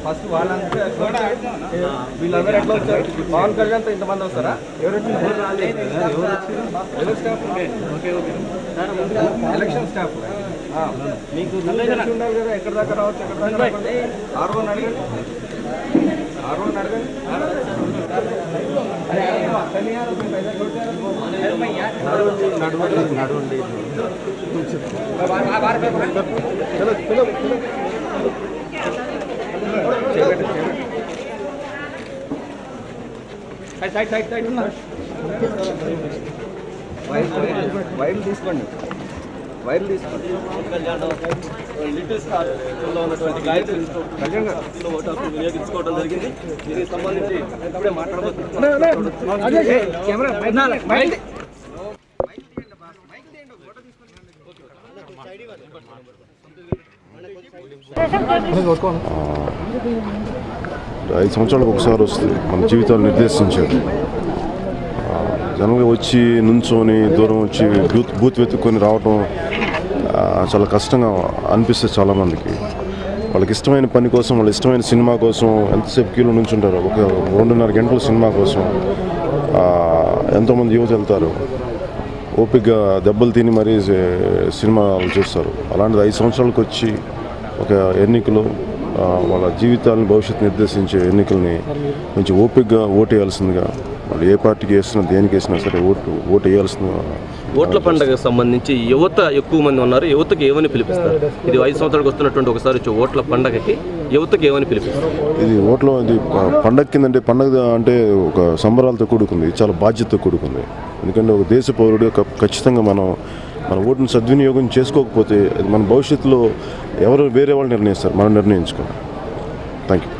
First వాళ్ళంతా వీళ్ళందరూ ఎట్లా వచ్చారు? పవన్ కళ్యాణ్ తో ఇంతమంది వస్తారా? ఎలక్షన్ స్టాఫ్ మీకు ఉండాలి కదా, ఎక్కడ దాకా రావచ్చు, ఎక్కడ దాకా ఆర్వన్ అడగండి, ఆర్వన్ అడగండి. నడవండి వైర్లు తీసుకోండి, వైర్లు తీసుకోండి. లిటిల్ స్టార్ లో ఉన్నటువంటి గాయత్రి ఓటు వినియోగించుకోవడం జరిగింది. దీనికి సంబంధించి ఇప్పుడే మాట్లాడబోతున్నాం. ఐదు సంవత్సరాలకు ఒకసారి వస్తుంది, మన జీవితాలు నిర్దేశించారు. జనంగా వచ్చి నుంచొని దూరం వచ్చి బూత్ వెతుక్కొని రావడం చాలా కష్టంగా అనిపిస్తుంది చాలామందికి. వాళ్ళకి ఇష్టమైన పని కోసం, వాళ్ళ ఇష్టమైన సినిమా కోసం ఎంతసేపు క్యూలో నుంచుంటారు. ఒక 2.5 గంటల సినిమా కోసం ఎంతోమంది యువత వెళ్తారు, ఓపికగా దెబ్బలు తిని మరీ సినిమాలు చూస్తారు. అలాంటిది 5 సంవత్సరాలకు వచ్చి ఒక ఎన్నికలు, వాళ్ళ జీవితాలను భవిష్యత్తు నిర్దేశించే ఎన్నికల్ని కొంచెం ఓపికగా ఓటు వేయాల్సిందిగా, వాళ్ళు ఏ పార్టీకి వేసినా దేనికి వేసినా సరే ఓటు వేయాల్సిందిగా. ఓట్ల పండుగకు సంబంధించి యువత ఎక్కువ మంది ఉన్నారు. యువతకి ఏమని పిలిపిస్తారు? ఇది 5 సంవత్సరాలకు వస్తున్నటువంటి ఒకసారి వచ్చే ఓట్ల పండుగకి యువతకి ఏమని పిలిపిస్తారు? ఇది ఓట్ల పండగ కిందంటే, పండగ అంటే ఒక సంబరాలతో కూడుకుంది, చాలా బాధ్యతతో కూడుకుంది. ఎందుకంటే ఒక దేశ పౌరుడు ఖచ్చితంగా మన ఓటును సద్వినియోగం చేసుకోకపోతే మన భవిష్యత్తులో ఎవరు వేరే వాళ్ళు నిర్ణయిస్తారు, మనం నిర్ణయించుకోవాలి. Thank you.